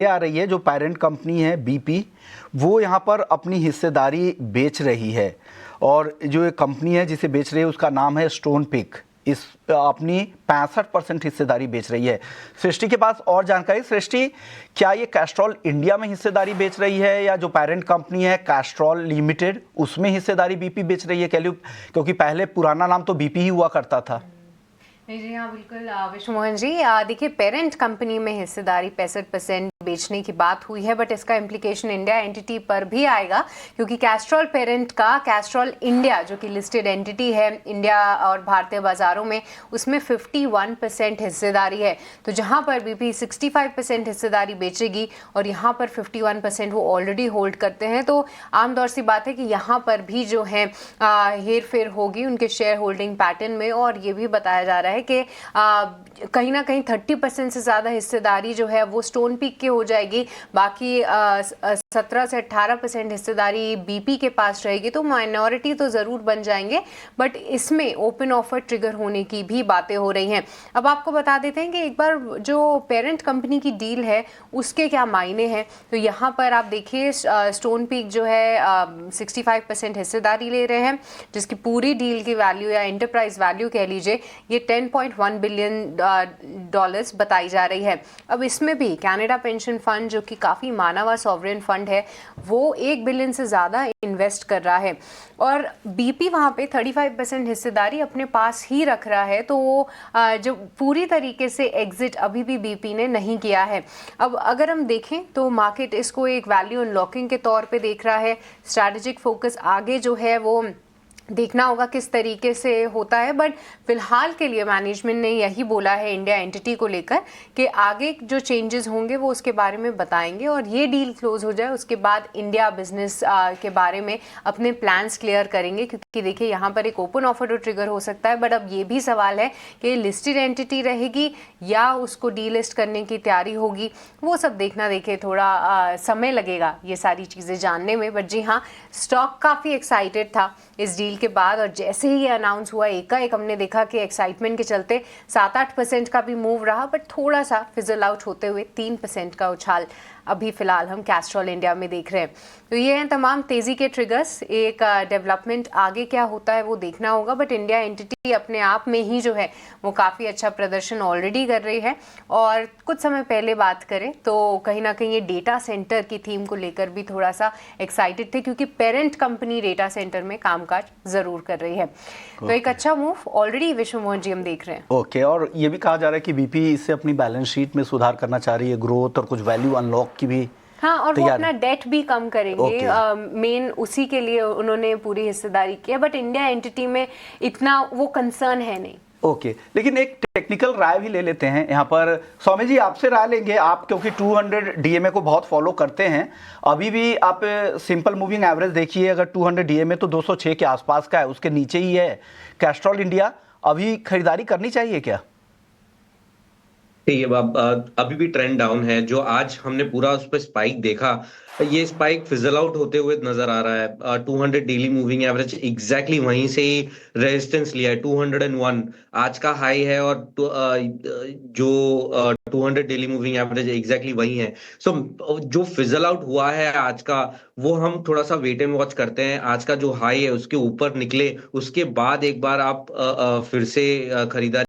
आ रही है, जो पेरेंट कंपनी है बीपी, वो यहाँ पर अपनी हिस्सेदारी बेच रही है। और जो ये कंपनी है जिसे बेच रही है उसका नाम है स्टोनपिक। इस अपनी 65% हिस्सेदारी बेच रही है। सृष्टि के पास और जानकारी। सृष्टि, क्या ये कैस्ट्रॉल इंडिया में हिस्सेदारी बेच रही है या जो पेरेंट कंपनी है कैस्ट्रॉल लिमिटेड उसमें हिस्सेदारी बीपी बेच रही है? क्योंकि पहले पुराना नाम तो बीपी ही हुआ करता था। जी हाँ, बिल्कुल विष्णु मोहन जी। देखिए, पेरेंट कंपनी में हिस्सेदारी 65% बेचने की बात हुई है, बट इसका इम्प्लीकेशन इंडिया एंटिटी पर भी आएगा, क्योंकि कैस्ट्रॉल पेरेंट का कैस्ट्रॉल इंडिया जो कि लिस्टेड एंटिटी है इंडिया और भारतीय बाजारों में, उसमें 51% हिस्सेदारी है। तो जहां पर बीपी 65% हिस्सेदारी बेचेगी और यहाँ पर 51% वो ऑलरेडी होल्ड करते हैं, तो आमतौर सी बात है कि यहाँ पर भी जो है हेर फेर होगी उनके शेयर होल्डिंग पैटर्न में। और ये भी बताया जा रहा है कि कहीं ना कहीं 30% से ज़्यादा हिस्सेदारी जो है वो स्टोनपिक के हो जाएगी, बाकी 17 से 18% हिस्सेदारी बीपी के पास रहेगी। तो माइनॉरिटी तो ज़रूर बन जाएंगे, बट इसमें ओपन ऑफर ट्रिगर होने की भी बातें हो रही हैं। अब आपको बता देते हैं कि एक बार जो पेरेंट कंपनी की डील है उसके क्या मायने हैं। तो यहाँ पर आप देखिए, स्टोनपिक जो है 65% हिस्सेदारी ले रहे हैं, जिसकी पूरी डील की वैल्यू या एंटरप्राइज वैल्यू कह लीजिए ये $10.1 बिलियन बताई जा रही है। अब इसमें भी कनाडा पेंशन फंड, जो कि काफ़ी माना हुआ सॉवरेन फंड है, वो 1 बिलियन से ज़्यादा इन्वेस्ट कर रहा है। और बीपी वहाँ पे 35% हिस्सेदारी अपने पास ही रख रहा है। तो वो जो पूरी तरीके से एग्जिट अभी भी बीपी ने नहीं किया है। अब अगर हम देखें तो मार्केट इसको एक वैल्यू अनलॉकिंग के तौर पे देख रहा है। स्ट्रैटेजिक फोकस आगे जो है वो देखना होगा किस तरीके से होता है, बट फिलहाल के लिए मैनेजमेंट ने यही बोला है इंडिया एंटिटी को लेकर कि आगे जो चेंजेस होंगे वो उसके बारे में बताएंगे, और ये डील क्लोज हो जाए उसके बाद इंडिया बिजनेस के बारे में अपने प्लान्स क्लियर करेंगे। क्योंकि देखिए, यहाँ पर एक ओपन ऑफर तो ट्रिगर हो सकता है, बट अब ये भी सवाल है कि लिस्टेड एंटिटी रहेगी या उसको डीलिस्ट करने की तैयारी होगी। वो सब देखना, देखिए थोड़ा समय लगेगा ये सारी चीज़ें जानने में। बट जी हाँ, स्टॉक काफ़ी एक्साइटेड था इस डील के बाद, और जैसे ही ये अनाउंस हुआ एकाएक हमने देखा कि एक्साइटमेंट के चलते 7-8% का भी मूव रहा, बट थोड़ा सा फिजल आउट होते हुए 3% का उछाल अभी फिलहाल हम कैस्ट्रॉल इंडिया में देख रहे हैं। तो ये हैं तमाम तेजी के ट्रिगर्स। एक डेवलपमेंट आगे क्या होता है वो देखना होगा, बट इंडिया एंटिटी अपने आप में ही जो है वो काफ़ी अच्छा प्रदर्शन ऑलरेडी कर रही है। और कुछ समय पहले बात करें तो कहीं ना कहीं ये डेटा सेंटर की थीम को लेकर भी थोड़ा सा एक्साइटेड थे, क्योंकि पेरेंट कंपनी डेटा सेंटर में कामकाज जरूर कर रही है। तो एक अच्छा मूव ऑलरेडी विश्व मोहन जी हम देख रहे हैं। ओके, और ये भी कहा जा रहा है कि बीपी इससे अपनी बैलेंस शीट में सुधार करना चाह रही है, ग्रोथ और कुछ वैल्यू अनलॉक की भी। हाँ, और वो अपना डेट भी कम करेंगे। मेन उसी के लिए उन्होंने पूरी हिस्सेदारी की है, बट इंडिया एंटिटी में इतना वो कंसर्न है नहीं। ओके, लेकिन एक टेक्निकल राय भी ले लेते हैं यहाँ पर। स्वामी जी, आपसे राय लेंगे, आप क्योंकि 200 डीएमए को बहुत फॉलो करते हैं। अभी भी आप सिंपल मूविंग एवरेज देखिए, अगर 200 डीएमए तो 206 के आसपास का है, उसके नीचे ही है कैस्ट्रॉल इंडिया। अभी खरीदारी करनी चाहिए क्या? ठीक है, अभी भी ट्रेंड डाउन है। जो आज हमने पूरा उस पर स्पाइक देखा, ये स्पाइक फिजल आउट होते हुए नजर आ रहा है। 200 डेली मूविंग एवरेज एग्जैक्टली वहीं से ही रेजिस्टेंस लिया है, 201 आज का हाई है, और जो 200 डेली मूविंग एवरेज एग्जैक्टली वही है। सो जो फिजल आउट हुआ है आज का, वो हम थोड़ा सा वेट एंड वॉच करते हैं। आज का जो हाई है उसके ऊपर निकले, उसके बाद एक बार आप फिर से खरीदारी